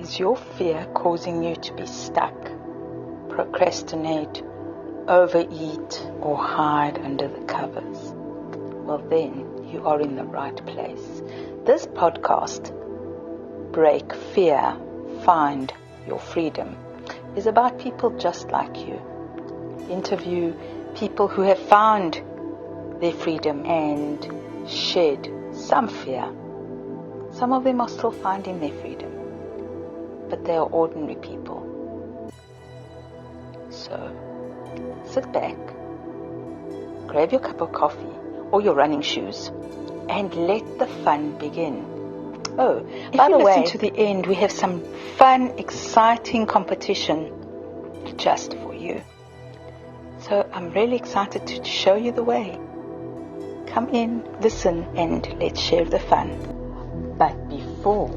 Is your fear causing you to be stuck, procrastinate, overeat, or hide under the covers? Well, then you are in the right place. This podcast, Break Fear, Find Your Freedom, is about people just like you. Interview people who have found their freedom and shed some fear. Some of them are still finding their freedom, but they are ordinary people. So, sit back, grab your cup of coffee or your running shoes, and let the fun begin. Oh, by the way, listen to the end, we have some fun, exciting competition just for you. So I'm really excited to show you the way. Come in, listen, and let's share the fun. But before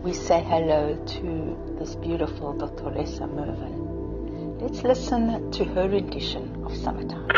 we say hello to this beautiful Dottoressa Merwin, let's listen to her rendition of Summertime.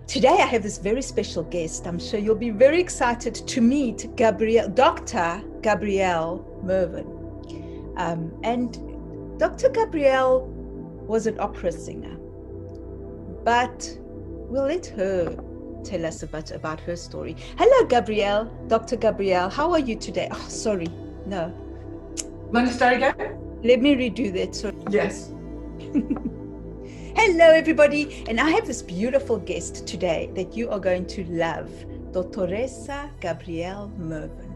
Today I have this very special guest. I'm sure you'll be very excited to meet Gabrielle, Dr. Gabrielle Merwin. And Dr. Gabrielle was an opera singer, but we'll let her tell us a bit about her story. Hello, Gabrielle, Dr. Gabrielle. How are you today? Oh, sorry. No. Want to start again? Let me redo that. Sorry. Yes. Hello, everybody. And I have this beautiful guest today that you are going to love, Dottoressa Gabrielle Merwin.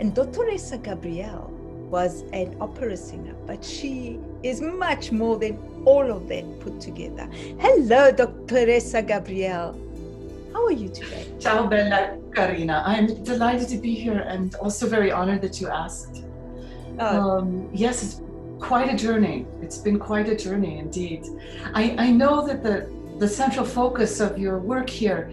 And Dottoressa Gabrielle was an opera singer, but she is much more than all of that put together. Hello, Dottoressa Gabrielle. How are you today? Ciao, bella Carina. I'm delighted to be here and also very honored that you asked. Yes, it's quite a journey. It's been quite a journey indeed. I know that the central focus of your work here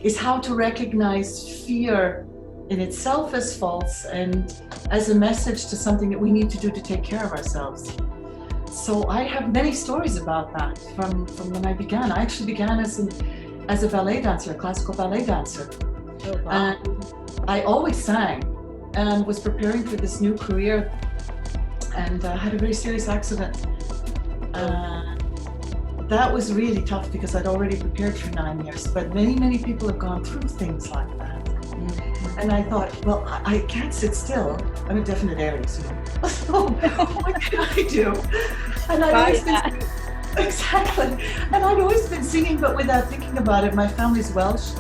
is how to recognize fear in itself as false and as a message to something that we need to do to take care of ourselves. So I have many stories about that from when I began. I actually began as a ballet dancer, a classical ballet dancer. Oh, wow. And I always sang and was preparing for this new career and had a very serious accident. That was really tough because I'd already prepared for 9 years, but many people have gone through things like that. Mm-hmm. And I thought, well, I can't sit still. I'm a definite Aries, you know. So what can I do? And I'd always been exactly. And I'd always been singing, but without thinking about it. My family's Welsh,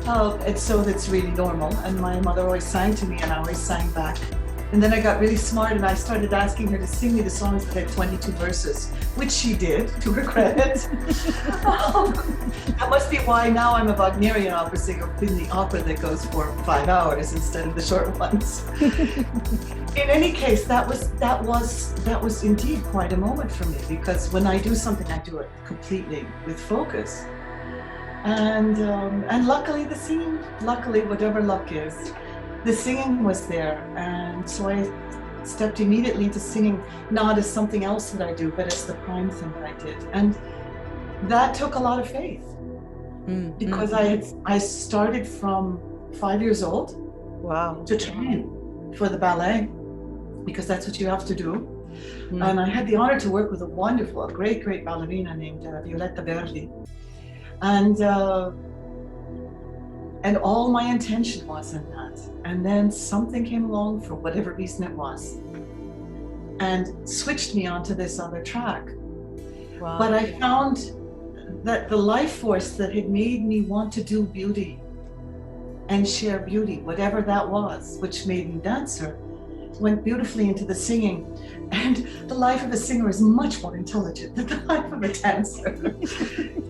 and so that's really normal. And my mother always sang to me, and I always sang back. And then I got really smart, and I started asking her to sing me the songs that had 22 verses, which she did, to her credit. That must be why now I'm a Wagnerian opera singer in the opera that goes for 5 hours instead of the short ones. In any case, that was indeed quite a moment for me, because when I do something, I do it completely with focus. And luckily the singing, whatever luck is, the singing was there. And so I stepped immediately into singing, not as something else that I do, but as the prime thing that I did. And that took a lot of faith, because I started from 5 years old. Wow. To train for the ballet, because that's what you have to do. And I had the honor to work with a great ballerina named Violetta Verdi. And all my intention was in that. And then something came along, for whatever reason it was, and switched me onto this other track. Wow. But I found that the life force that had made me want to do beauty and share beauty, whatever that was, which made me dancer, went beautifully into the singing. And the life of a singer is much more intelligent than the life of a dancer,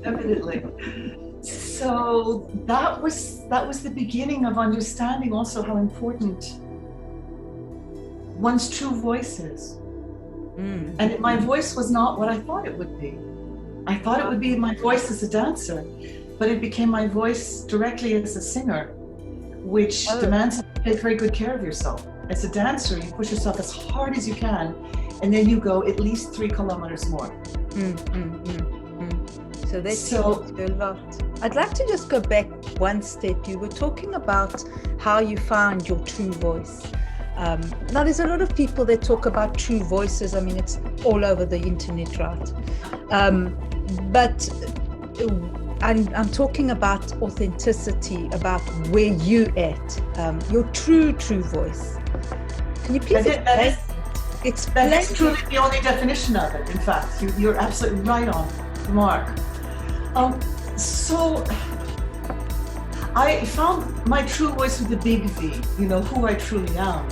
definitely. So that was the beginning of understanding also how important one's true voice is. And my voice was not what I thought it would be. I thought it would be my voice as a dancer, but it became my voice directly as a singer, which demands you take very good care of yourself. As a dancer, you push yourself as hard as you can, and then you go at least 3 kilometers more. So that's a lot. I'd like to just go back one step. You were talking about how you found your true voice. Now, there's a lot of people that talk about true voices. I mean, it's all over the internet, right? But I'm talking about authenticity, about where you at, your true voice. Can you please explain? That is truly the only definition of it. In fact, you're absolutely right on the mark. So I found my true voice with a big V, you know, who I truly am,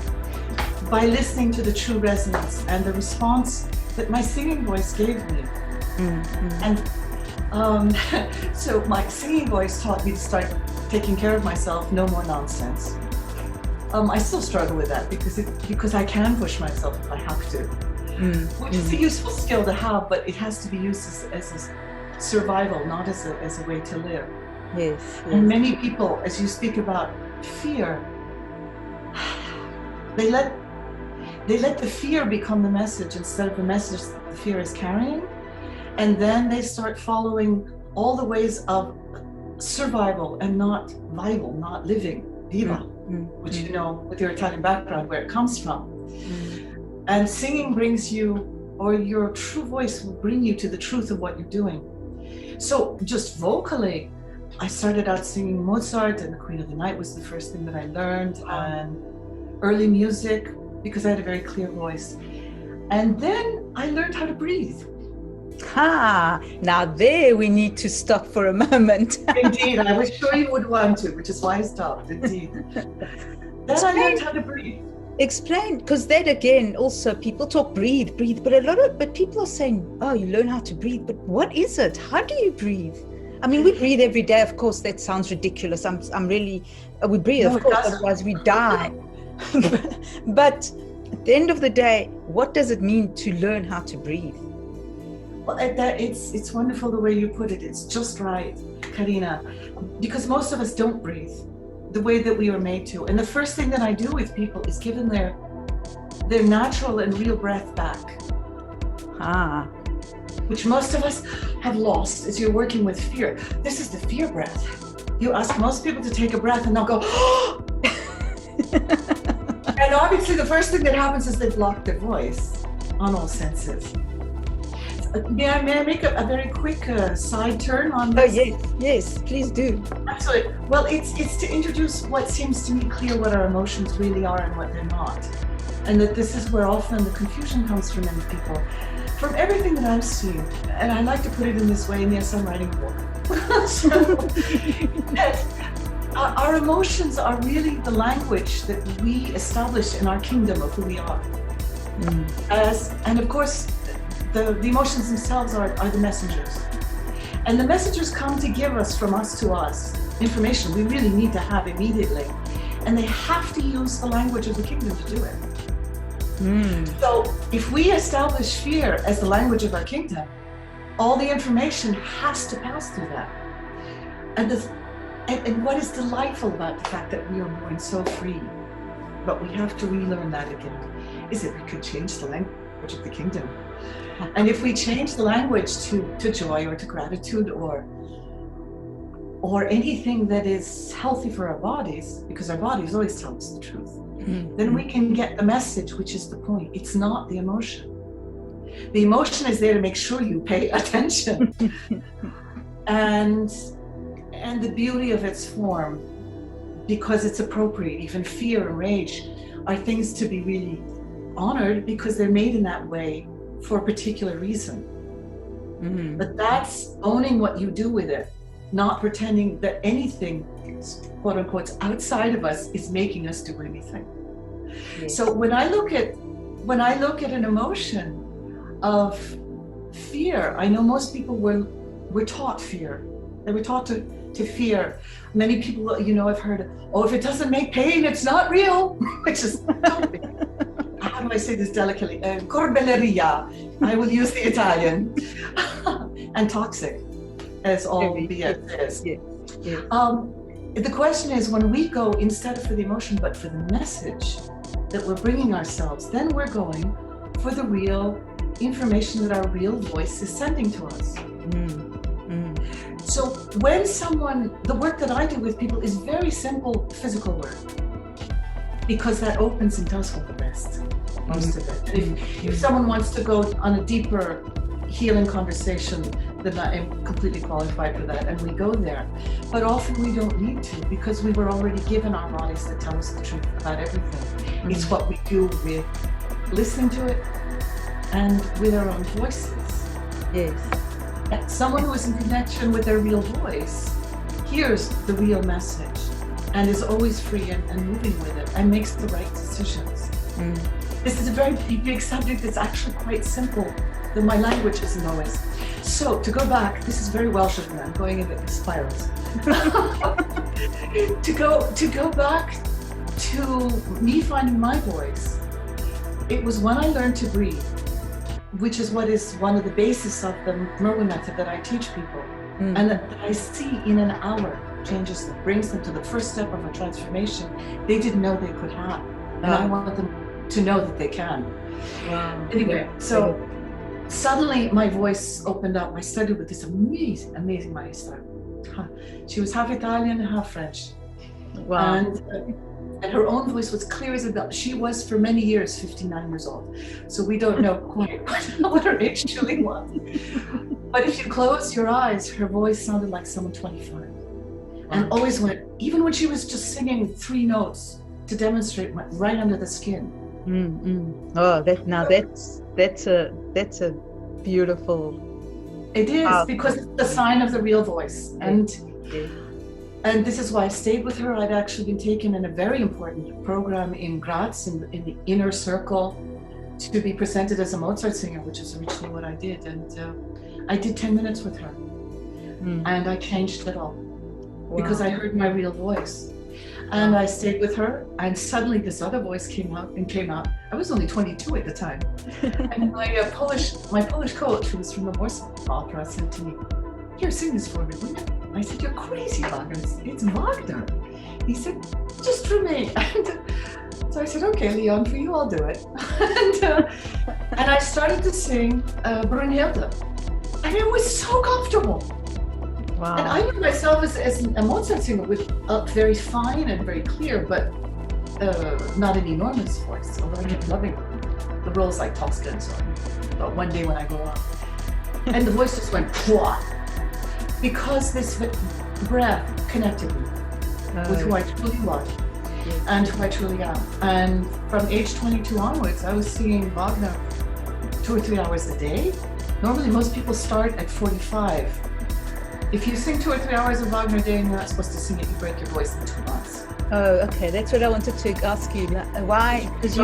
by listening to the true resonance and the response that my singing voice gave me. And so my singing voice taught me to start taking care of myself, no more nonsense. I still struggle with that because I can push myself if I have to, which is a useful skill to have, but it has to be used as a survival, not as a way to live. Yes. And many people, as you speak about fear, they let the fear become the message instead of the message that the fear is carrying, and then they start following all the ways of survival and not vital, not living, viva, which you know with your Italian background where it comes from. And singing brings you, or your true voice will bring you to the truth of what you're doing. So just vocally, I started out singing Mozart, and the Queen of the Night was the first thing that I learned, and early music, because I had a very clear voice. And then I learned how to breathe. Now there we need to stop for a moment. Indeed, I was sure you would want to, which is why I stopped, indeed. Then I learned how to breathe. Explain, because then again, also people talk breathe, but people are saying, oh, you learn how to breathe, but what is it? How do you breathe? I mean, we breathe every day, of course. That sounds ridiculous. We breathe, No, of course, otherwise we die. But at the end of the day, what does it mean to learn how to breathe? Well, it's wonderful the way you put it. It's just right, Carina, because most of us don't breathe the way that we were made to. And the first thing that I do with people is give them their natural and real breath back, which most of us have lost as you're working with fear. This is the fear breath. You ask most people to take a breath and they'll go, and obviously the first thing that happens is they block their voice on all senses. May I make a very quick side turn on this? Oh, yes, please do. Absolutely. Well, it's to introduce what seems to me clear what our emotions really are and what they're not. And that this is where often the confusion comes from many people. From everything that I've seen, and I like to put it in this way, and yes, I'm writing a book. So, that our emotions are really the language that we establish in our kingdom of who we are. And of course, the emotions themselves are the messengers. And the messengers come to give us, from us to us, information we really need to have immediately. And they have to use the language of the kingdom to do it. So if we establish fear as the language of our kingdom, all the information has to pass through that. And what is delightful about the fact that we are born so free, but we have to relearn that again, is that we could change the language of the kingdom. And if we change the language to joy or to gratitude or anything that is healthy for our bodies, because our bodies always tell us the truth, then we can get the message, which is the point. It's not the emotion. The emotion is there to make sure you pay attention. and the beauty of its form, because it's appropriate, even fear and rage are things to be really honored because they're made in that way for a particular reason. But that's owning what you do with it, not pretending that anything, quote unquote, outside of us is making us do anything. Yes. So when I look at an emotion of fear, I know most people were taught fear. They were taught to fear. Many people, I've heard, oh, if it doesn't make pain, it's not real, which is totally. How do I say this delicately? Corbelleria. I will use the Italian. And toxic, as all BS is. Yes. The question is, when we go, instead of for the emotion, but for the message that we're bringing ourselves, then we're going for the real information that our real voice is sending to us. So when the work that I do with people is very simple physical work, because that opens and does hold the rest, most of it. And if someone wants to go on a deeper healing conversation, then I am completely qualified for that, and we go there. But often we don't need to, because we were already given our bodies that tell us the truth about everything. It's what we do with listening to it and with our own voices. Yes. And someone who is in connection with their real voice hears the real message and is always free and moving with it and makes the right decisions. This is a very big subject that's actually quite simple, though my language isn't always. So to go back, this is very Welsh of me, I'm going into spirals. to go back to me finding my voice, it was when I learned to breathe, which is what is one of the basis of the Merwin method that I teach people, and that I see in an hour changes them, brings them to the first step of a transformation they didn't know they could have. And I want them to know that they can. Anyway, so suddenly my voice opened up. I studied with this amazing maestra. She was half Italian and half French. Wow. And her own voice was clear as a bell. She was for many years 59 years old. So we don't know quite what her age truly was. But if you close your eyes, her voice sounded like someone 25. And always went, even when she was just singing 3 notes to demonstrate, went right under the skin. Oh, that's a beautiful. It is, because it's the sign of the real voice. And this is why I stayed with her. I'd actually been taken in a very important program in Graz, in the inner circle, to be presented as a Mozart singer, which is originally what I did. And I did 10 minutes with her. And I changed it all. Because I heard my real voice. And I stayed with her, and suddenly this other voice came out. I was only 22 at the time. And my Polish coach, who was from the Warsaw Opera, said to me, "Here, sing this for me, will you?" I said, "You're crazy, Wagner. It's Wagner." He said, "Just for me." And so I said, "Okay, Leon, for you, I'll do it." And I started to sing Brunhilde. And it was so comfortable. Wow. And I knew myself as a Mozart singer with a very fine and very clear, but not an enormous voice. Although I kept loving the roles like Tosca and so on. But one day when I go on, and the voice just went pwah, because this breath connected me with who I truly was and who I truly am. And from age 22 onwards, I was singing Wagner 2 or 3 hours a day. Normally, most people start at 45. If you sing 2 or 3 hours of Wagner a day and you're not supposed to sing it, you break your voice in 2 months. Oh, okay. That's what I wanted to ask you. Why? Because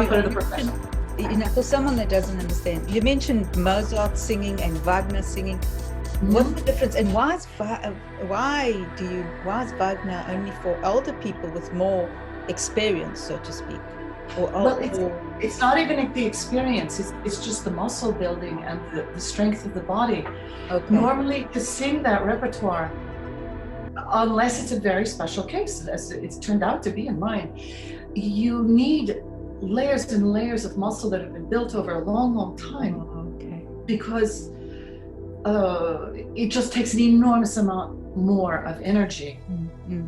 for someone that doesn't understand, you mentioned Mozart singing and Wagner singing. What's the difference? And why is Wagner only for older people with more experience, so to speak? It's not even the experience. It's just the muscle building and the strength of the body. Okay. Normally, to sing that repertoire, unless it's a very special case, as it's turned out to be in mine, you need layers and layers of muscle that have been built over a long, long time. Okay. Because it just takes an enormous amount more of energy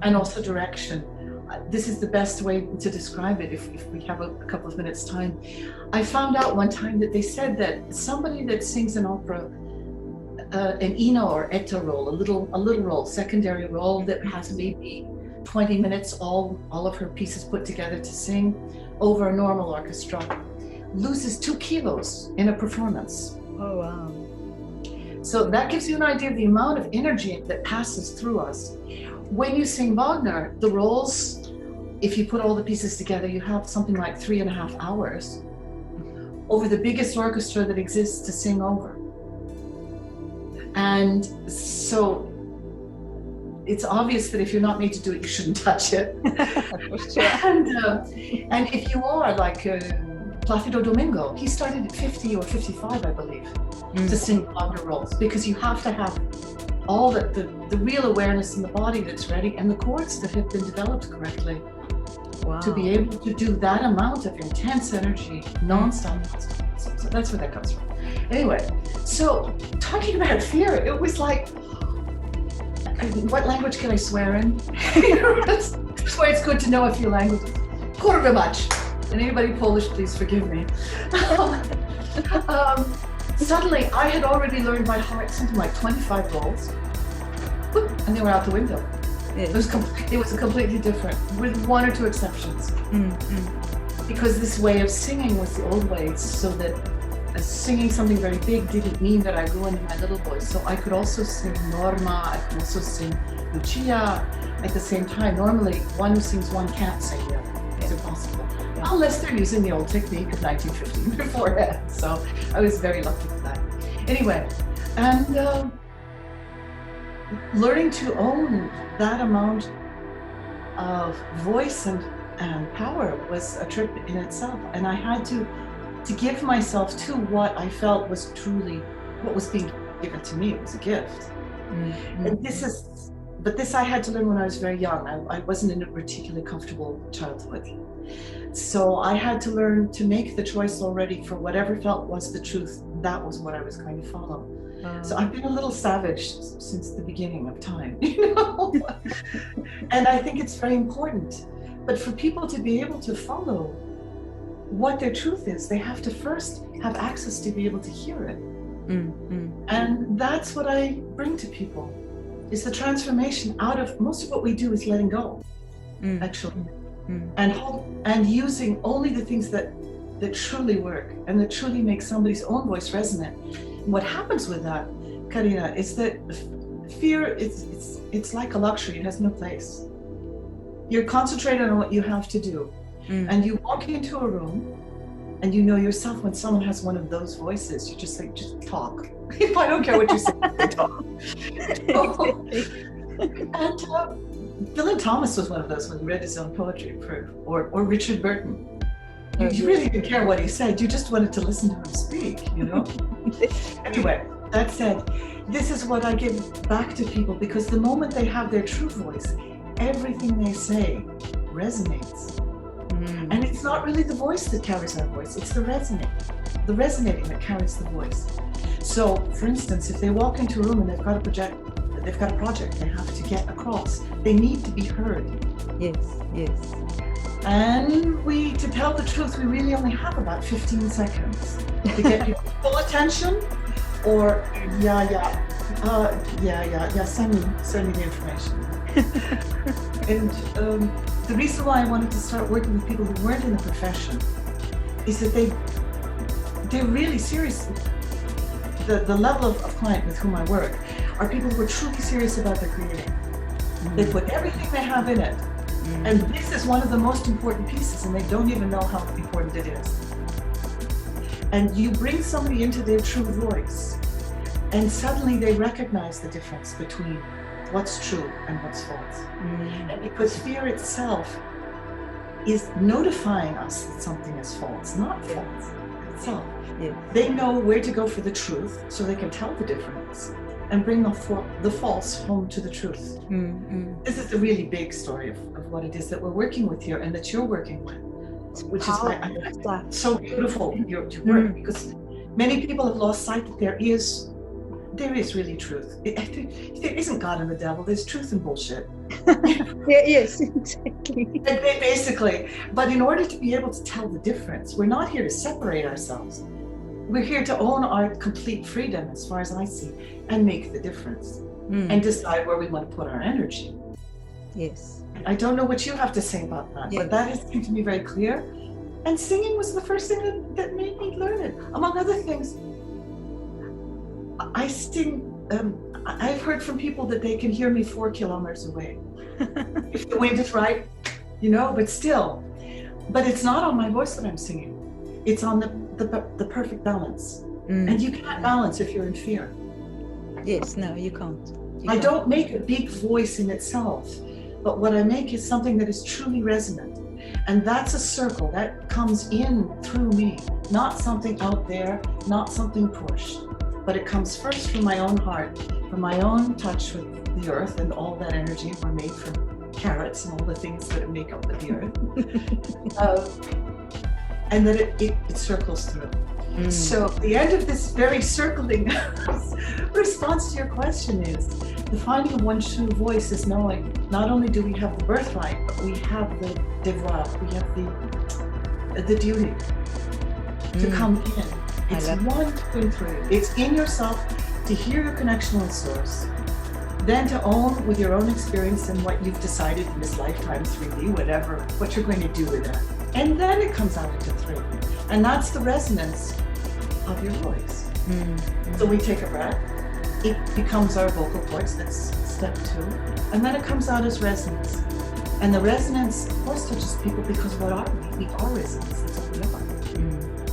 and also direction. This is the best way to describe it if we have a couple of minutes time. I found out one time that they said that somebody that sings an opera, an Ino or Etta role, a little role, secondary role that has maybe 20 minutes, all of her pieces put together to sing over a normal orchestra, loses 2 kilos in a performance. Oh, wow. So that gives you an idea of the amount of energy that passes through us. When you sing Wagner, the roles, if you put all the pieces together, you have something like 3.5 hours over the biggest orchestra that exists to sing over. And so it's obvious that if you're not made to do it, you shouldn't touch it. And if you are like Placido Domingo, he started at 50 or 55, I believe, to sing Wagner roles, because you have to have all the real awareness in the body that's ready and the chords that have been developed correctly to be able to do that amount of intense energy non-stop. So that's where that comes from. Anyway, so talking about fear, it was like, what language can I swear in? That's why it's good to know a few languages. Kurwa mać. And anybody Polish, please forgive me. Suddenly, I had already learned by heart something like 25 roles, and they were out the window. It was completely different, with 1 or 2 exceptions. Because this way of singing was the old way, so that singing something very big didn't mean that I go into my little voice. So I could also sing Norma, I could also sing Lucia at the same time. Normally, one who sings one can't sing the other. It's impossible. Unless they're using the old technique of 1915 beforehand. So I was very lucky for that. Anyway, and learning to own that amount of voice and power was a trip in itself. And I had to give myself to what I felt was truly what was being given to me. It was a gift. And this I had to learn when I was very young. I wasn't in a particularly comfortable childhood. So I had to learn to make the choice already for whatever felt was the truth. That was what I was going to follow. So I've been a little savage since the beginning of time, you know? And I think it's very important. But for people to be able to follow what their truth is, they have to first have access to be able to hear it. And that's what I bring to people, is the transformation out of, most of what we do is letting go, actually, and using only the things that truly work and that truly make somebody's own voice resonant. And what happens with that, Carina, is that fear, it's like a luxury. It has no place. You're concentrated on what you have to do, and you walk into a room, and you know yourself when someone has one of those voices, you just say, just talk. I don't care what you say, they talk. And Dylan Thomas was one of those when he read his own poetry proof, or Richard Burton. You really didn't care what he said, you just wanted to listen to him speak, you know? Anyway, that said, this is what I give back to people, because the moment they have their true voice, everything they say resonates. And it's not really the voice that carries our voice, it's the resonating that carries the voice. So, for instance, if they walk into a room and they've got a project they have to get across, they need to be heard. Yes. And to tell the truth, we really only have about 15 seconds to get your full attention, or send me the information. And the reason why I wanted to start working with people who weren't in the profession is that they're really serious. The level of client with whom I work are people who are truly serious about their creating. They put everything they have in it. And this is one of the most important pieces, and they don't even know how important it is. And you bring somebody into their true voice, and suddenly they recognize the difference between what's true and what's false. And because fear itself is notifying us that something is false, not false itself. They know where to go for the truth, so they can tell the difference and bring the false home to the truth. This is the really big story of what it is that we're working with here, and that you're working with, which is why it's so beautiful, your work, because many people have lost sight that there is really truth. There isn't God and the devil, there's truth and bullshit. Yes, exactly. Basically, but in order to be able to tell the difference, we're not here to separate ourselves. We're here to own our complete freedom, as far as I see, and make the difference, and decide where we want to put our energy. Yes. I don't know what you have to say about that, but that has seemed to me very clear. And singing was the first thing that made me learn it. Among other things, I sing, I've heard from people that they can hear me 4 kilometers away. If the wind is right, but still. But it's not on my voice that I'm singing. It's on the perfect balance. And you can't balance if you're in fear. Yes, no, you can't. I don't make a big voice in itself, but what I make is something that is truly resonant. And that's a circle that comes in through me, not something out there, not something pushed. But it comes first from my own heart, from my own touch with the earth and all that energy. We're made from carrots and all the things that make up the earth. And that it circles through. So the end of this very circling response to your question is, the finding of one's true voice is knowing not only do we have the birthright, but we have the devoir, we have the duty to come in. It's 1, 2, and 3. It's in yourself to hear your connection with Source, then to own with your own experience and what you've decided in this lifetime, 3D, whatever, what you're going to do with that. And then it comes out into 3. And that's the resonance of your voice. So we take a breath, it becomes our vocal cords, that's step 2. And then it comes out as resonance. And the resonance, of course, touches people because what are we? We are resonance, that's what we are.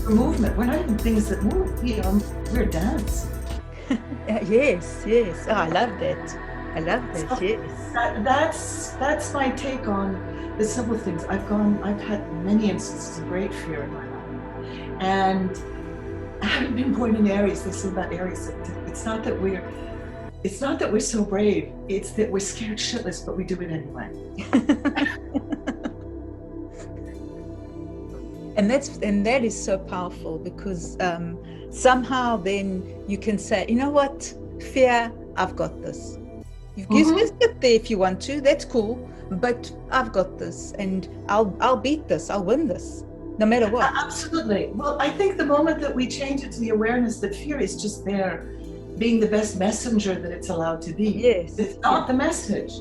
Movement. We're not even things that move. We're dance. Yes. Oh, I love that. So yes. That's my take on the simple things. I've had many instances of great fear in my life, and having been born in Aries, they say about Aries that it's not that we're so brave. It's that we're scared shitless, but we do it anyway. And that is so powerful, because somehow then you can say, you know what, fear, I've got this. You can sit there if you want to, that's cool, but I've got this, and I'll beat this, I'll win this. no matter what. Absolutely. Well, I think the moment that we change it to the awareness that fear is just there, being the best messenger that it's allowed to be. Yes. It's not the message.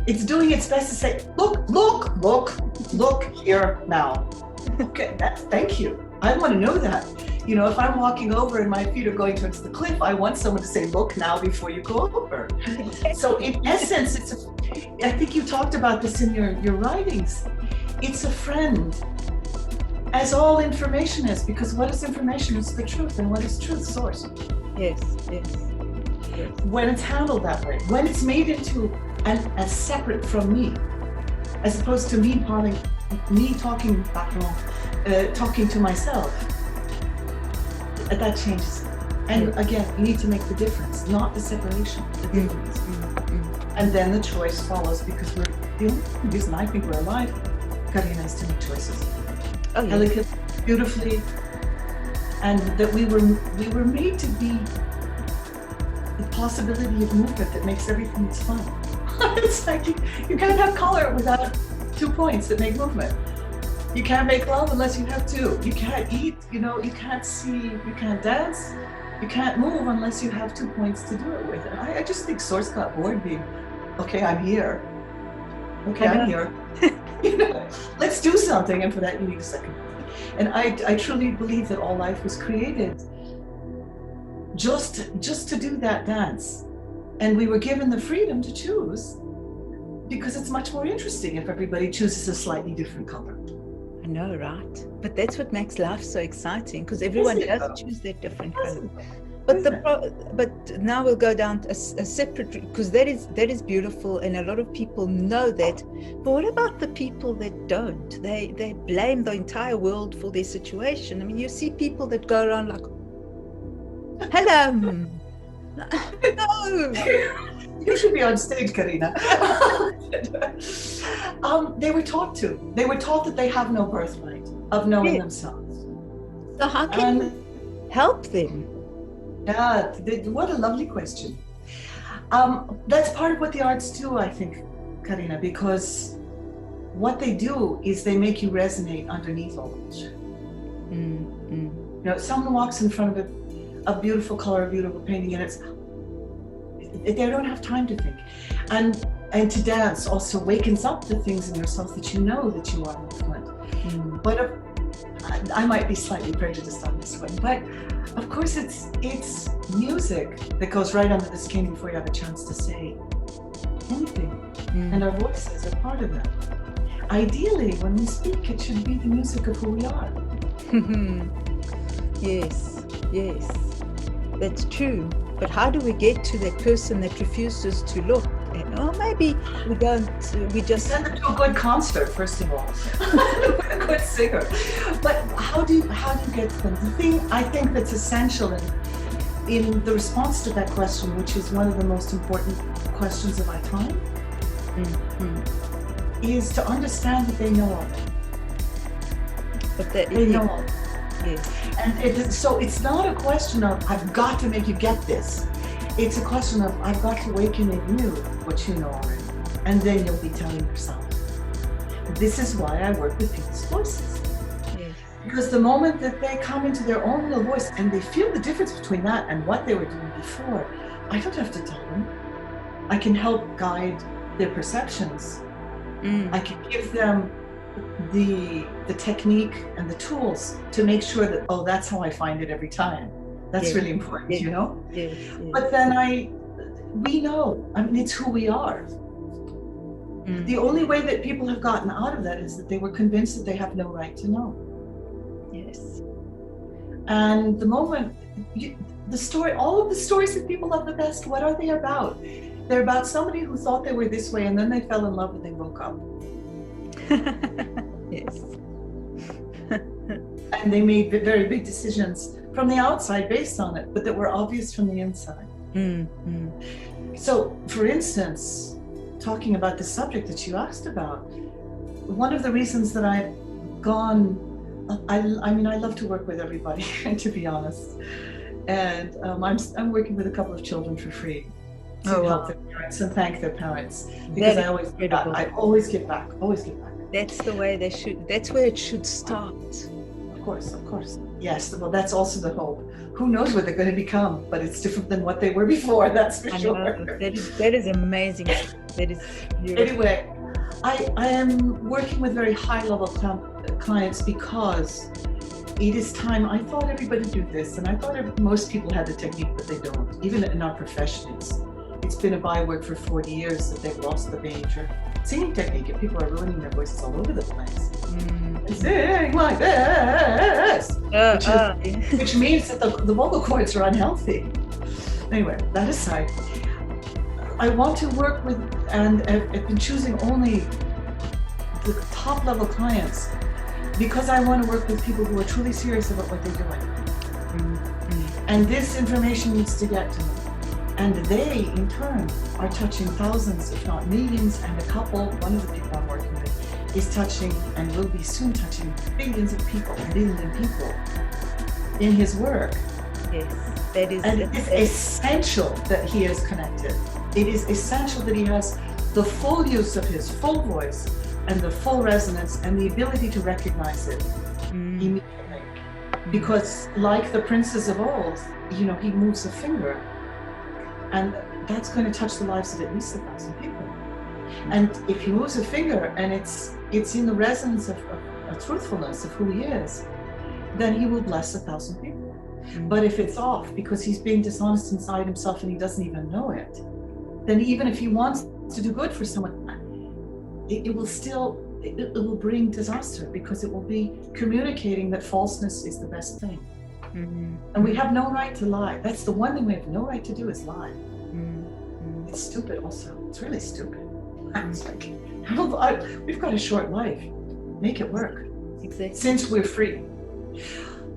It's doing its best to say, look here now. Okay, thank you. I want to know that. You know, if I'm walking over and my feet are going towards the cliff, I want someone to say, look now before you go over. So in essence, I think you talked about this in your writings. It's a friend, as all information is, because what is information? It's the truth, and what is truth? Source. Yes. When it's handled that way, when it's made into as separate from me, as opposed to me talking to myself, that changes. And again, you need to make the difference, not the separation, the difference. And then the choice follows, because the only reason I think we're alive, Carina, is to make choices. Oh, yes. Elegantly, beautifully, and that we were made to be the possibility of movement that makes everything that's fun. It's like you can't have color without 2 points that make movement. You can't make love unless you have two. You can't eat, you can't see, you can't dance, you can't move unless you have 2 points to do it with. And I just think Source got bored being, okay, I'm here. Okay, I'm here. Let's do something, and for that you need a second. And I truly believe that all life was created just to do that dance. And we were given the freedom to choose, because it's much more interesting if everybody chooses a slightly different color. I know, right? But that's what makes life so exciting, because everyone does choose their different color. But now we'll go down a separate, because that is beautiful, and a lot of people know that. But what about the people that don't? They blame the entire world for their situation. I mean, you see people that go around like, hello, no. You should be on stage, Carina. They were taught to. They were taught that they have no birthright of knowing themselves. So how can you help them? Yeah, what a lovely question. That's part of what the arts do, I think, Carina, because what they do is they make you resonate underneath all of it. Someone walks in front of a beautiful color, a beautiful painting, and they don't have time to think. And to dance also wakens up the things in yourself that you know that you are movement. But I might be slightly prejudiced on this one, but of course it's music that goes right under the skin before you have a chance to say anything. And our voices are part of that. Ideally, when we speak, it should be the music of who we are. Yes, that's true. But how do we get to that person that refuses to look? Or maybe we just send them to a good concert, first of all, with a good singer. But how do you get to them? The thing I think that's essential in the response to that question, which is one of the most important questions of our time, is to understand that they know all that. But they know all. Yes. And so it's not a question of, I've got to make you get this. It's a question of, I've got to awaken in you what you know already. And then you'll be telling yourself. This is why I work with people's voices. Yes. Because the moment that they come into their own little voice and they feel the difference between that and what they were doing before, I don't have to tell them. I can help guide their perceptions. I can give them the technique and the tools to make sure that, that's how I find it every time. That's really important, Yes. But then we know, it's who we are. The only way that people have gotten out of that is that they were convinced that they have no right to know. Yes. And the moment, all of the stories that people love the best, what are they about? They're about somebody who thought they were this way and then they fell in love and they woke up. Yes. And they made very big decisions from the outside based on it, but that were obvious from the inside. So, for instance, talking about the subject that you asked about, one of the reasons that I've gone, I love to work with everybody, to be honest. And I'm working with a couple of children for free to help their parents and thank their parents, because I always give back. That's the way they should. That's where it should start. Of course. Yes, well, that's also the hope. Who knows what they're going to become, but it's different than what they were before, that's for sure. That is amazing. That is beautiful. Anyway, I am working with very high-level clients because it is time. I thought everybody do this, and I thought most people had the technique, but they don't. Even in our profession, it's been a byword for 40 years that they've lost the major singing technique, and people are ruining their voices all over the place. And sing like this, which means that the vocal cords are unhealthy. Anyway, that aside, I want to work with, and I've been choosing only the top level clients because I want to work with people who are truly serious about what they're doing. And this information needs to get to them. And they, in turn, are touching thousands, if not millions, and one of the people I'm working with, is touching and will be soon touching billions of people, in his work. Yes, that is. And it's essential that he is connected. It is essential that he has the full use of his full voice and the full resonance and the ability to recognize it immediately. Because like the princes of old, he moves a finger. And that's going to touch the lives of at least 1,000 people. And if he moves a finger and it's in the resonance of truthfulness of who he is, then he will bless 1,000 people. But if it's off because he's being dishonest inside himself and he doesn't even know it, then even if he wants to do good for someone, it will bring disaster because it will be communicating that falseness is the best thing. And we have no right to lie. That's the one thing we have no right to do is lie. It's stupid also. It's really stupid. It's like, we've got a short life. Make it work. Exactly. Since we're free.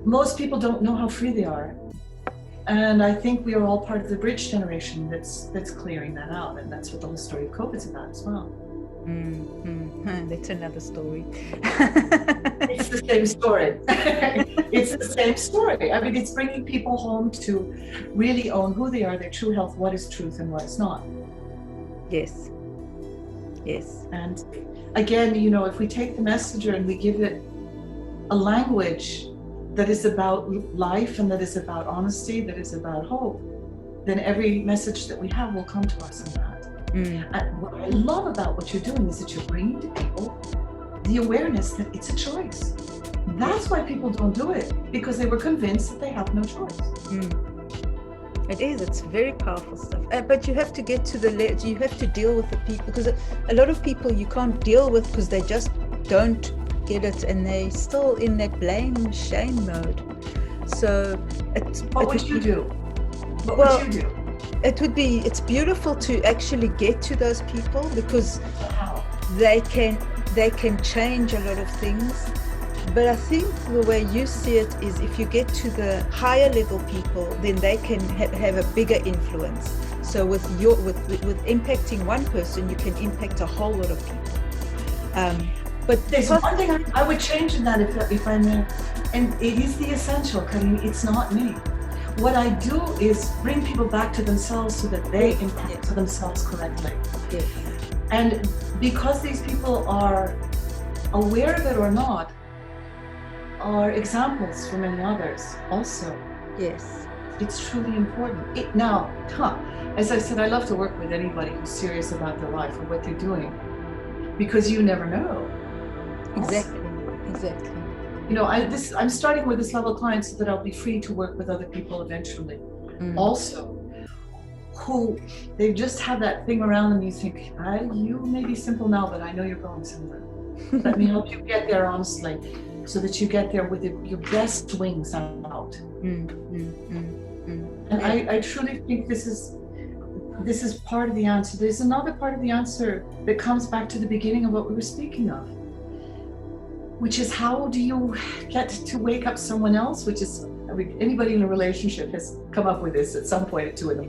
Most people don't know how free they are. And I think we are all part of the bridge generation that's clearing that out. And that's what the whole story of COVID is about as well. That's another story. It's the same story. It's the same story. I mean, it's bringing people home to really own who they are, their true health, what is truth and what is not. Yes. And again, if we take the messenger and we give it a language that is about life and that is about honesty, that is about hope, then every message that we have will come to us in that. And what I love about what you're doing is that you're bringing to people the awareness that it's a choice. That's why people don't do it, because they were convinced that they have no choice. It is. It's very powerful stuff. But you have to get to you have to deal with the people, because a lot of people you can't deal with because they just don't get it and they're still in that blame shame mode. So what would you do? It's beautiful to actually get to those people because they can change a lot of things. But I think the way you see it is if you get to the higher level people, then they can have a bigger influence. So with impacting one person, you can impact a whole lot of people. But there's one thing I would change in that if I may, and it is the essential, Carina. It's not me. What I do is bring people back to themselves so that they impact to themselves correctly. Yes. And because these people are aware of it or not, are examples for many others also. Yes. It's truly important. As I said, I love to work with anybody who's serious about their life or what they're doing, because you never know. Exactly. I'm starting with this level client so that I'll be free to work with other people eventually. Also, who they just have that thing around them. You think, you may be simple now, but I know you're going somewhere. Let me help you get there honestly, so that you get there with your best wings out. And I truly think this is part of the answer. There's another part of the answer that comes back to the beginning of what we were speaking of, which is how do you get to wake up someone else, which is, anybody in a relationship has come up with this at some point at 2 a.m.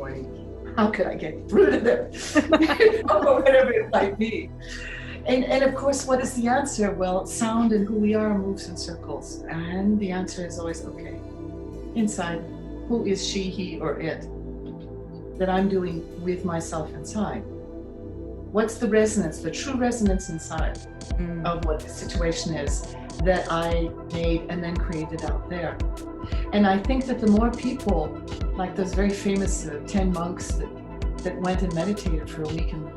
How could I get through to them? Or whatever it might be. And of course, what is the answer? Well, sound and who we are moves in circles. And the answer is always, okay, inside, who is she, he, or it that I'm doing with myself inside? What's the resonance, the true resonance inside of what the situation is that I made and then created out there. And I think that the more people, like those very famous 10 monks that went and meditated for a week in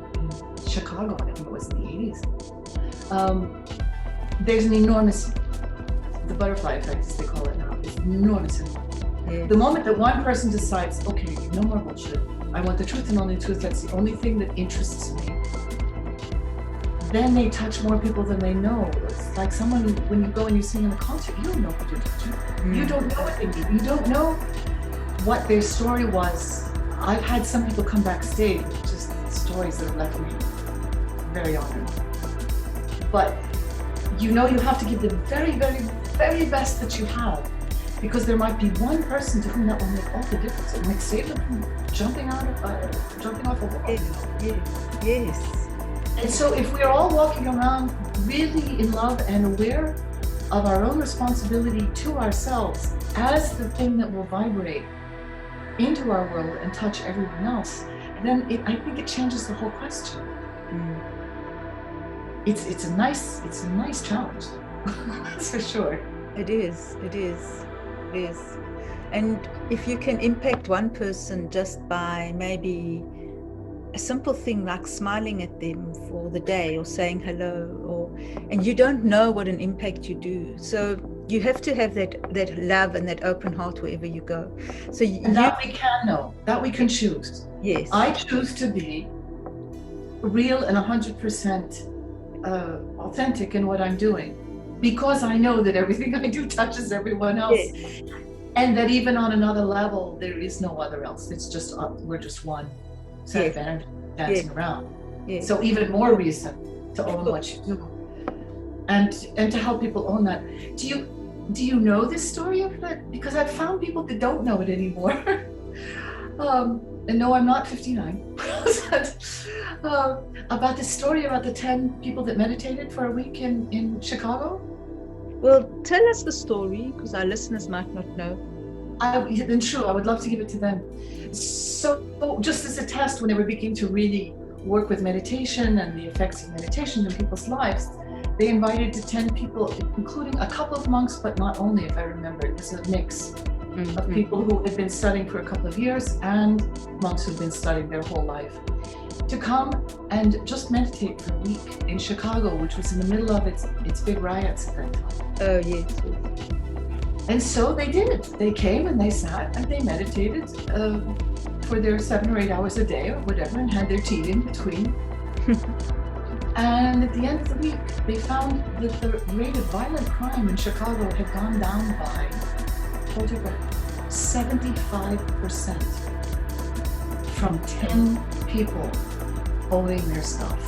Chicago, I think it was in the 80s, there's an enormous, the butterfly effect as they call it now, is enormous. Yeah. The moment that one person decides, okay, no more bullshit, I want the truth and only truth, that's the only thing that interests me, then they touch more people than they know. It's like someone, when you go and you sing in a concert, you don't know what you're touching. You don't know what they need. You don't know what their story was. I've had some people come backstage with just stories that have left me very honored. But you know you have to give the very, very, very best that you have, because there might be one person to whom that will make all the difference. It might save them from jumping off a wall. Yes. And so if we're all walking around really in love and aware of our own responsibility to ourselves as the thing that will vibrate into our world and touch everyone else, then I think it changes the whole question. It's a nice challenge. That's for sure. It is. And if you can impact one person just by maybe a simple thing like smiling at them for the day or saying hello, and you don't know what an impact you do. So you have to have that love and that open heart wherever you go. So that we can know, that we can choose. Yes. I choose to be real and 100% authentic in what I'm doing, because I know that everything I do touches everyone else. Yes. And that even on another level, there is no other else. It's just we're just one set of energy dancing around. Yes. So even more reason to own what you do, and to help people own that. Do you know this story of that? Because I've found people that don't know it anymore. And no, I'm not 59. About this story about the 10 people that meditated for a week in Chicago. Well, tell us the story, because our listeners might not know. Then sure, I would love to give it to them. So just as a test, when they were beginning to really work with meditation and the effects of meditation in people's lives, they invited to 10 people, including a couple of monks, but not only, if I remember. It was a mix of people who had been studying for a couple of years and monks who'd been studying their whole life, to come and just meditate for a week in Chicago, which was in the middle of its big riots at that time. Oh, yes. And so they did. They came and they sat and they meditated for their 7 or 8 hours a day or whatever, and had their tea in between. And at the end of the week, they found that the rate of violent crime in Chicago had gone down by 75% from 10 people owning their stuff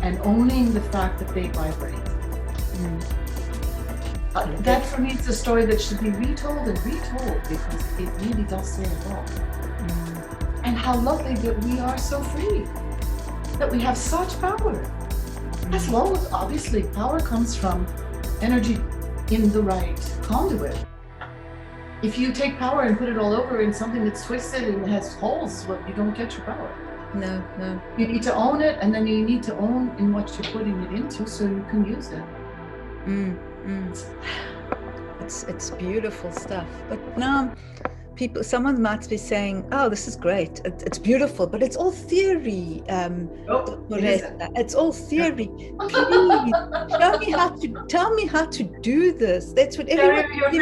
and owning the fact that they vibrate. That for me is a story that should be retold and retold, because it really does say it all. And how lovely that we are so free, that we have such power. As long as, obviously, power comes from energy in the right conduit. If you take power and put it all over in something that's twisted and has holes, well, you don't get your power. No. You need to own it, and then you need to own in what you're putting it into so you can use it. It's beautiful stuff. But now someone might be saying, oh, this is great, it's beautiful, but it's all theory. It's all theory. Please tell me how to do this. That's what everyone.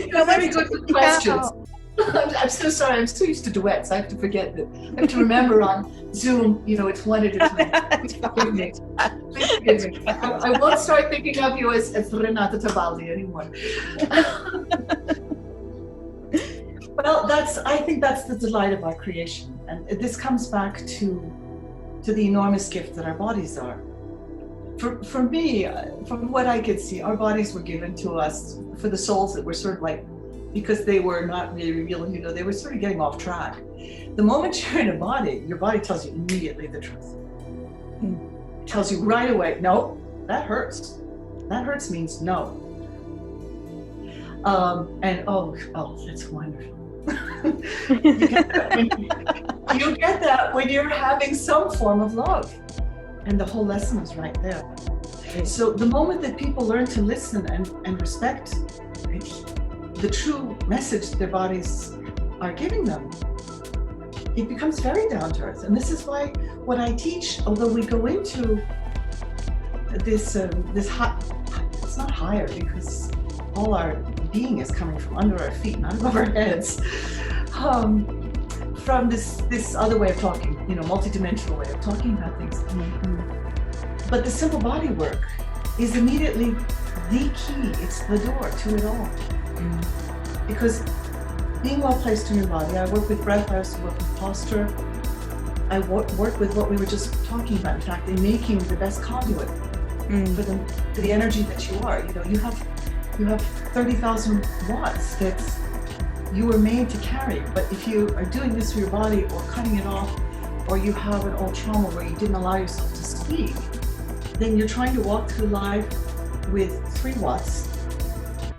You're very good with questions. I'm so sorry. I'm so used to duets. I have to forget that. I have to remember on Zoom, it's one at a time. Please forgive me. I won't start thinking of you as Renata Tabaldi anymore. Well, I think that's the delight of our creation. And this comes back to the enormous gift that our bodies are. For me, from what I could see, our bodies were given to us for the souls that were sort of like, because they were not really real, they were sort of getting off track. The moment you're in a body, your body tells you immediately the truth. It tells you right away, no, that hurts. That hurts means no. And that's wonderful. You get that when you're having some form of love. And the whole lesson is right there. So the moment that people learn to listen and respect the true message their bodies are giving them, it becomes very down to earth. And this is why what I teach, although we go into this it's not higher, because all our being is coming from under our feet, not above our heads, from this other way of talking, multidimensional way of talking about things. Mm-hmm. But the simple body work is immediately the key. It's the door to it all. Mm-hmm. Because being well placed in your body, I work with breath, I also work with posture, I work with what we were just talking about, in fact, in making the best conduit for the energy that you are. You have 30,000 watts that you were made to carry, but if you are doing this for your body or cutting it off, or you have an old trauma where you didn't allow yourself to speak, then you're trying to walk through life with 3 watts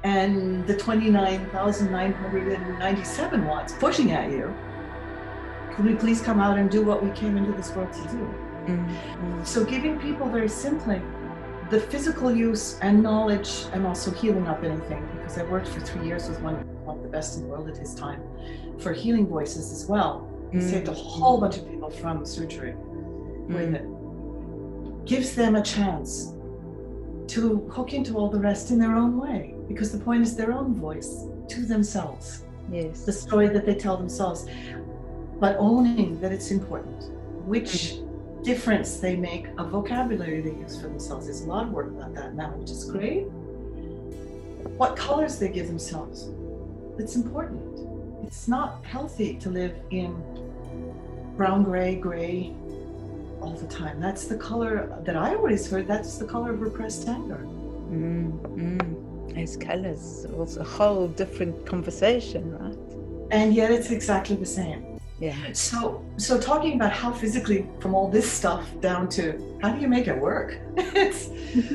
and the 29,997 watts pushing at you. Can we please come out and do what we came into this world to do? Mm-hmm. So giving people very simply the physical use and knowledge, and also healing up anything, because I worked for 3 years with one of the best in the world at his time for healing voices as well. He saved a whole bunch of people from surgery with it. Gives them a chance to hook into all the rest in their own way, because the point is their own voice to themselves. Yes. The story that they tell themselves, but owning that it's important, which difference they make of vocabulary they use for themselves. There's a lot of work about that now, which is great. What colors they give themselves, it's important. It's not healthy to live in brown, gray all the time. That's the color that I always heard, that's the color of repressed anger. As colors, also a whole different conversation, right? And yet it's exactly the same. Yeah. So talking about how physically, from all this stuff down to how do you make it work? It's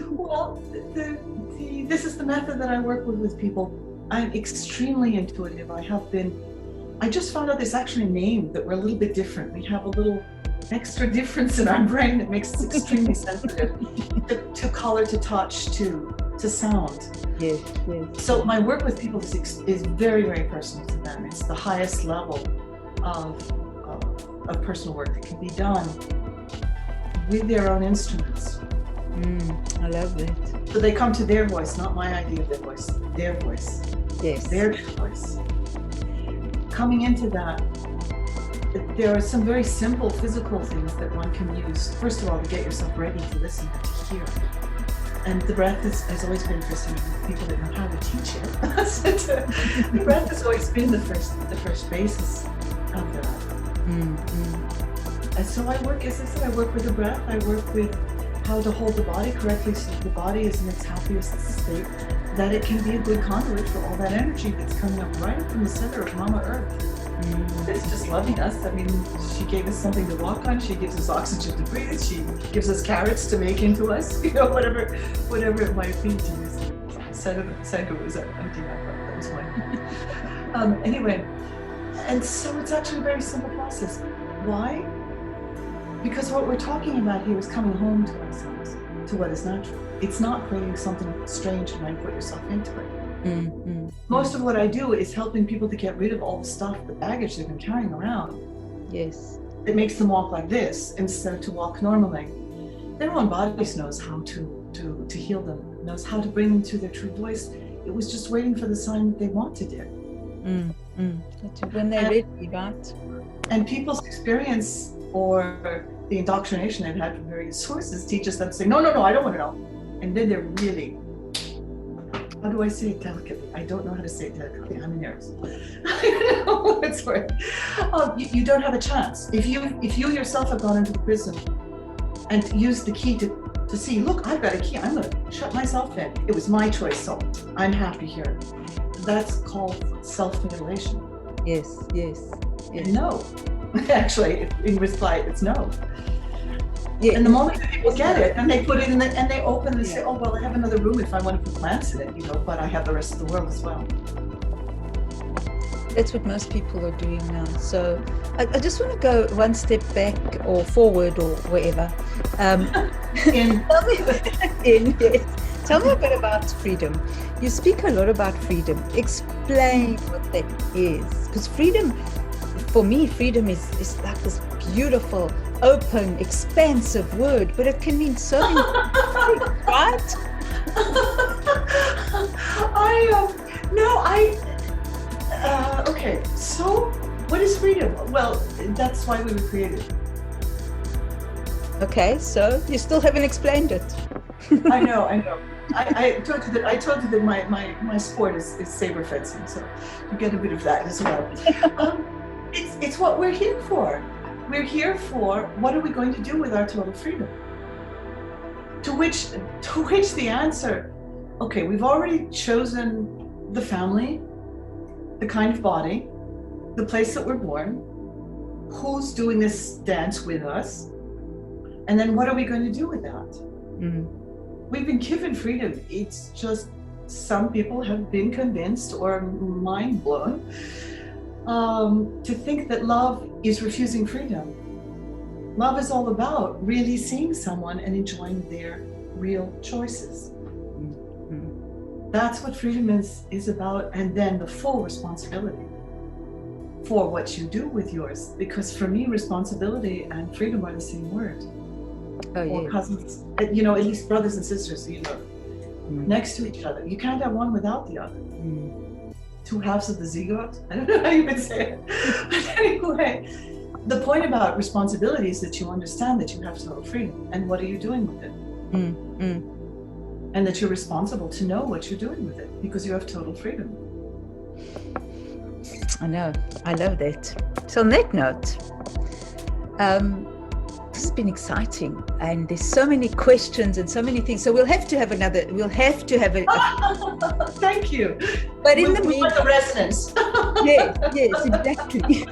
well, this is the method that I work with people. I'm extremely intuitive. I just found out there's actually a name that we're a little bit different. We have a little extra difference in our brain that makes us extremely sensitive to color, to touch, to sound. Yes. So my work with people is very, very personal to them. It's the highest level of personal work that can be done with their own instruments. I love that. So they come to their voice, not my idea of their voice, their voice. Yes. Their voice. Coming into that, there are some very simple physical things that one can use. First of all, to get yourself ready to listen and to hear. And the breath has always been interesting to people that know how to teach it. The breath has always been the first basis of that. And so I work, as I said, I work with the breath. I work with how to hold the body correctly so the body is in its happiest state, that it can be a good conduit for all that energy that's coming up right from the center of Mama Earth. It's just loving us. I mean, she gave us something to walk on. She gives us oxygen to breathe. She gives us carrots to make into us. Whatever it might be. To use Sandra was empty. That was one. Anyway, and so it's actually a very simple process. Why? Because what we're talking about here is coming home to ourselves, to what is natural. It's not creating something strange and trying to put yourself into it. Most of what I do is helping people to get rid of all the stuff, the baggage they've been carrying around. Yes. It makes them walk like this instead of to walk normally. Their own bodies knows how to heal them, knows how to bring them to their true voice. It was just waiting for the sign that they wanted it. When they're ready, right? And people's experience or the indoctrination they've had from various sources teaches them to say, no, I don't want to know. And then they're really, how do I say it delicately? I don't know how to say it delicately. I'm embarrassed. I don't know what's for it. You don't have a chance. If you yourself have gone into the prison and used the key to see, look, I've got a key. I'm going to shut myself in. It was my choice, so I'm happy here. That's called self-mutilation. Yes. No. Actually, in reply, it's no. Yeah. And the moment that people get it, and they put it in and they open and say, oh, well, I have another room if I want to put plants in it, but I have the rest of the world as well. That's what most people are doing now. So I just want to go one step back or forward or wherever. In Yes. Tell me a bit about freedom. You speak a lot about freedom. Explain what that is. Because freedom, for me, freedom is like this beautiful, open, expansive word, but it can mean so many things, right? Okay, so what is freedom? Well, that's why we were created. Okay, so you still haven't explained it. I know. I told you that my sport is saber fencing, so you get a bit of that as well. It's what we're here for. We're here for what are we going to do with our total freedom? To which the answer, okay, we've already chosen the family, the kind of body, the place that we're born, who's doing this dance with us, and then what are we going to do with that? Mm. We've been given freedom. It's just some people have been convinced or mind blown to think that love is refusing freedom. Love is all about really seeing someone and enjoying their real choices. Mm-hmm. That's what freedom is about, and then the full responsibility for what you do with yours. Because for me, responsibility and freedom are the same word. Oh, or yeah. cousins, at least brothers and sisters, next to each other. You can't have one without the other. Mm. Two halves of the zygote. I don't know how you would say it. But anyway, the point about responsibility is that you understand that you have total freedom, and what are you doing with it? And that you're responsible to know what you're doing with it, because you have total freedom. I know. I love that. So on that note, this has been exciting, and there's so many questions and so many things. So we'll have to have a Thank you. But in the meantime, the resonance. yes, exactly.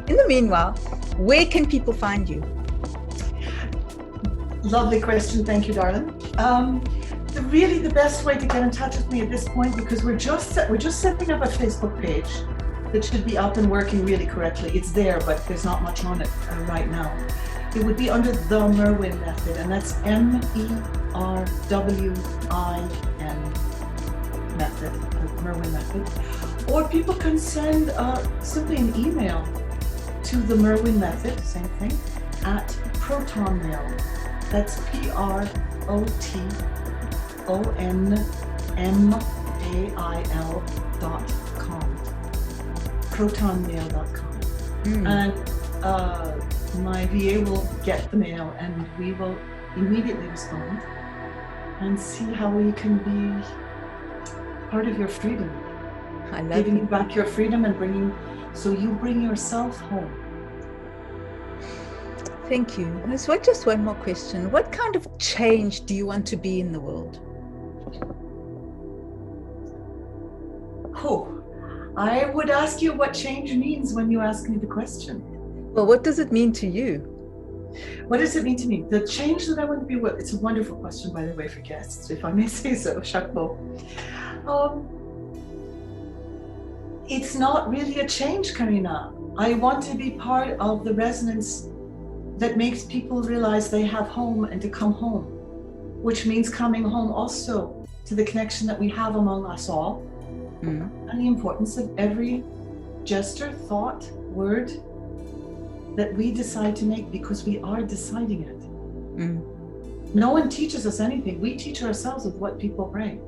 In the meanwhile, where can people find you? Lovely question. Thank you, darling. The best way to get in touch with me at this point, because we're just setting up a Facebook page that should be up and working really correctly. It's there, but there's not much on it right now. It would be under the Merwin method, and that's MERWIN method, the Merwin method. Or people can send simply an email to the Merwin method, same thing, at protonmail. That's protonmail.com. protonmail.com. And my VA will get the mail, and we will immediately respond and see how we can be part of your freedom. I love giving it. you back your freedom and so you bring yourself home. Thank you. There's just one more question. What kind of change do you want to be in the world? Oh, I would ask you what change means when you ask me the question. Well, what does it mean to you? What does it mean to me? The change that I want to be with, it's a wonderful question, by the way, for guests, if I may say so, chapeau. It's not really a change, Carina. I want to be part of the resonance that makes people realize they have home and to come home, which means coming home also to the connection that we have among us all, and the importance of every gesture, thought, word that we decide to make, because we are deciding it. No one teaches us anything. We teach ourselves with what people bring.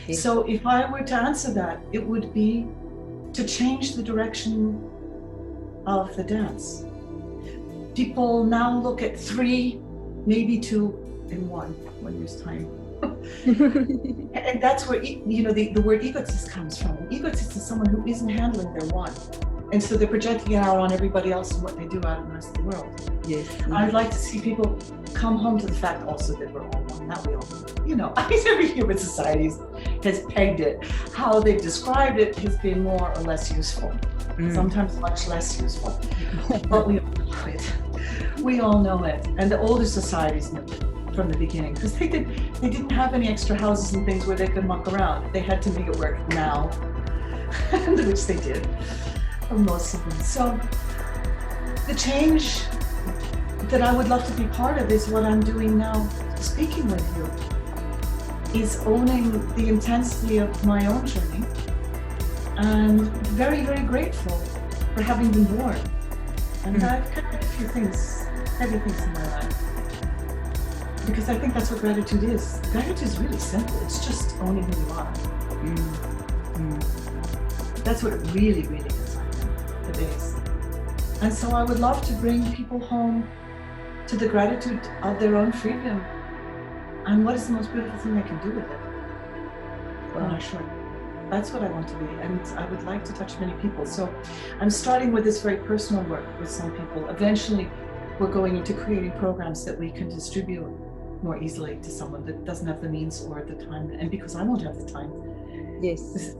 Yes. So if I were to answer that, it would be to change the direction of the dance. People now look at 3, maybe 2 in 1 year's time. And that's where the word egotist comes from. An egotist is someone who isn't handling their one, and so they're projecting it out on everybody else and what they do out in the rest of the world. Yes. I'd like to see people come home to the fact also that we're all one. That we all, every human society has pegged it. How they've described it has been more or less useful. Sometimes much less useful. But we all know it. We all know it. And the older societies know it. from the beginning, because they didn't have any extra houses and things where they could muck around. They had to make it work now, which they did, for most of them. So the change that I would love to be part of is what I'm doing now, speaking with you, is owning the intensity of my own journey, and very, very grateful for having been born. And I've kind of a few things, heavy things in my life. Because I think that's what gratitude is. Gratitude is really simple. It's just owning who you are. That's what it really, really is, I think, the days. And so I would love to bring people home to the gratitude of their own freedom. And what is the most beautiful thing they can do with it? Well, sure. That's what I want to be. And I would like to touch many people. So I'm starting with this very personal work with some people. Eventually, we're going into creating programs that we can distribute more easily to someone that doesn't have the means or the time. And because I won't have the time. Yes.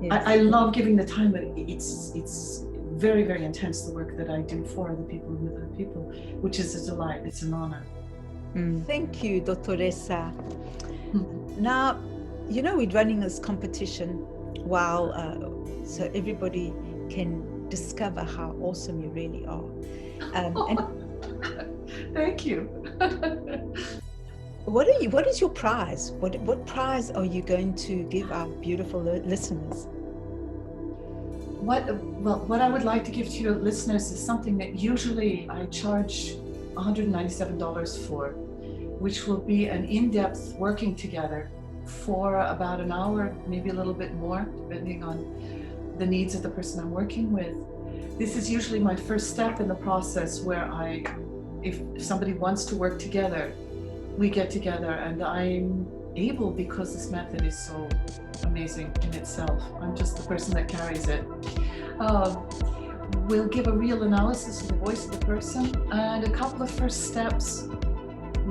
I love giving the time, but it's very, very intense, the work that I do for other people and with other people, which is a delight. It's an honor. Thank you, Dottoressa. Now, we're running this competition while so everybody can discover how awesome you really are. Thank you. What is your prize? What prize are you going to give our beautiful listeners? What I would like to give to your listeners is something that usually I charge $197 for, which will be an in-depth working together for about an hour, maybe a little bit more, depending on the needs of the person I'm working with. This is usually my first step in the process where if somebody wants to work together, we get together, and I'm able, because this method is so amazing in itself. I'm just the person that carries it. We'll give a real analysis of the voice of the person and a couple of first steps,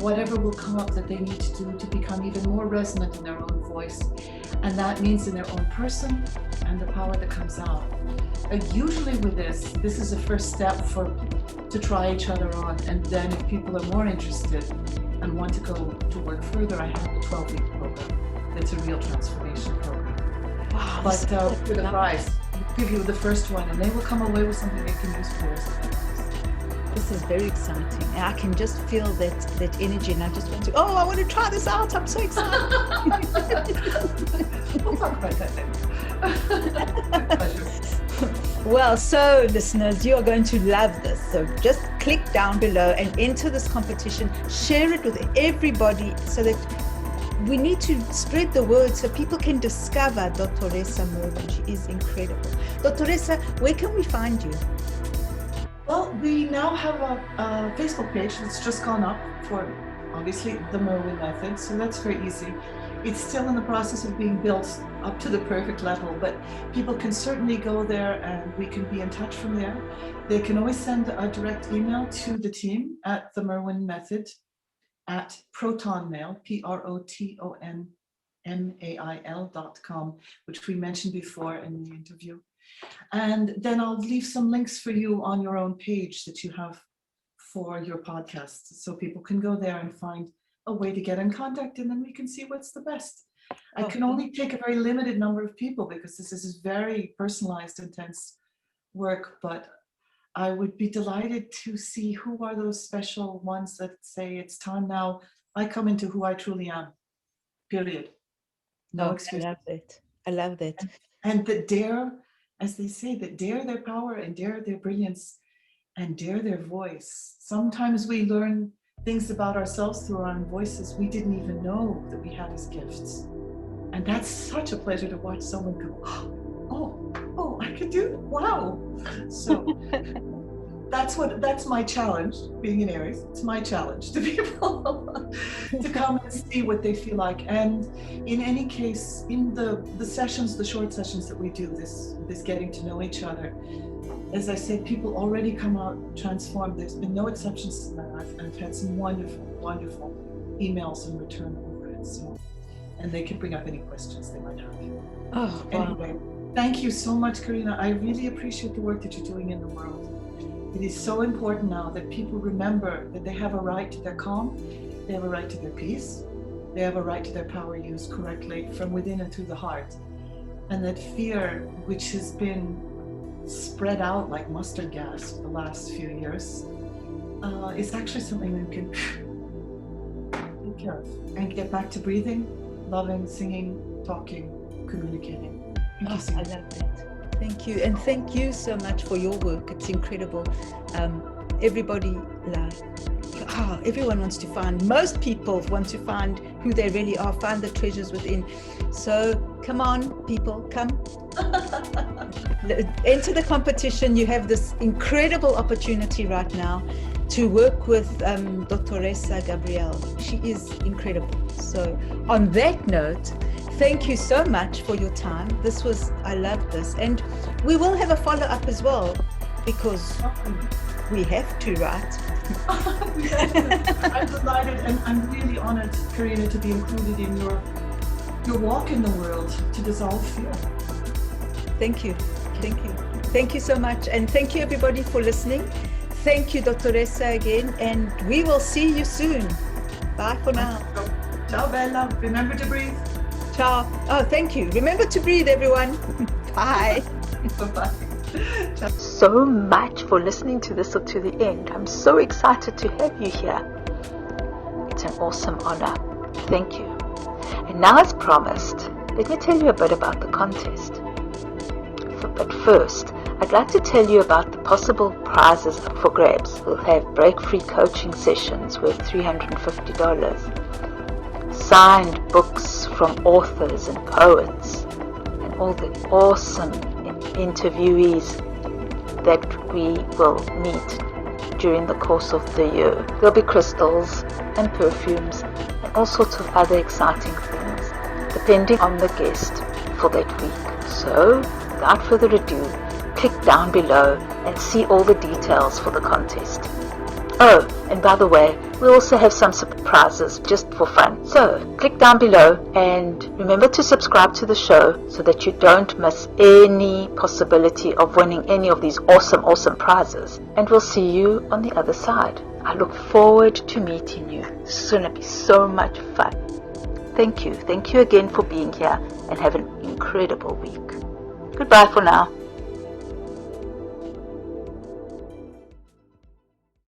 whatever will come up that they need to do to become even more resonant in their own voice. And that means in their own person and the power that comes out. Usually with this is a first step to try each other on. And then if people are more interested and want to go to work further, I have a 12-week program. It's a real transformation program. Wow, but for the prize, we'll give you the first one, and they will come away with something they can use for the rest of their lives. This is very exciting. And I can just feel that energy, and I just want to, I want to try this out. I'm so excited. We'll talk about that then. Pleasure. Well, so listeners, you are going to love this. So just click down below and enter this competition. Share it with everybody so that we need to spread the word so people can discover Dottoressa Merwin. She is incredible. Dottoressa, where can we find you? Well, we now have a Facebook page that's just gone up for, obviously, the Merwin method. So that's very easy. It's still in the process of being built up to the perfect level, but people can certainly go there and we can be in touch from there. They can always send a direct email to the team at the Merwin Method at protonmail, protonmail.com, which we mentioned before in the interview. And then I'll leave some links for you on your own page that you have for your podcast, so people can go there and find a way to get in contact, and then we can see what's the best. I can only take a very limited number of people because this is very personalized, intense work, but I would be delighted to see who are those special ones that say it's time now. I come into who I truly am, period. No excuse. I love that. And that dare, as they say, that dare their power and dare their brilliance and dare their voice. Sometimes we learn things about ourselves through our own voices we didn't even know that we had as gifts. And that's such a pleasure to watch someone go, oh, I could do it. Wow. So that's my challenge, being an Aries. It's my challenge to people to come and see what they feel like. And in any case, in the sessions, the short sessions that we do, this getting to know each other, as I said, people already come out transformed. There's been no exceptions to that. I've had some wonderful, wonderful emails in return over it. So, and they can bring up any questions they might have. Oh, wow. Anyway, thank you so much, Carina. I really appreciate the work that you're doing in the world. It is so important now that people remember that they have a right to their calm, They have a right to their peace. They have a right to their power used correctly from within and through the heart. And that fear, which has been spread out like mustard gas for the last few years, is actually something we can take care of and get back to breathing, loving, singing, talking, communicating. Thank you so much. I love that. Thank you. And thank you so much for your work. It's incredible. Everybody, everyone wants to find, most people want to find who they really are, find the treasures within. So come on, people, come. Enter the competition. You have this incredible opportunity right now to work with Dottoressa Gabrielle. She is incredible. So on that note, thank you so much for your time. I loved this. And we will have a follow-up as well, because we have to, right? I'm delighted, and I'm really honored, Carina, to be included in your walk in the world to dissolve fear. Thank you. Thank you. Thank you so much. And thank you, everybody, for listening. Thank you, Dottoressa, again. And we will see you soon. Bye for now. Ciao, Bella. Remember to breathe. Ciao. Oh, thank you. Remember to breathe, everyone. Bye. Bye-bye. So much for listening to this up to the end. I'm so excited to have you here. It's an awesome honor. Thank you. And now, as promised, let me tell you a bit about the contest. But first, I'd like to tell you about the possible prizes up for grabs. We'll have break-free coaching sessions worth $350, signed books from authors and poets, and all the awesome interviewees that we will meet during the course of the year. There'll be crystals and perfumes and all sorts of other exciting things, depending on the guest for that week. So, without further ado, click down below and see all the details for the contest. Oh, and by the way, we also have some surprises just for fun. So, click down below and remember to subscribe to the show so that you don't miss any possibility of winning any of these awesome prizes. And we'll see you on the other side. I look forward to meeting you. This is going to be so much fun. Thank you. Thank you again for being here, and have an incredible week. Goodbye for now.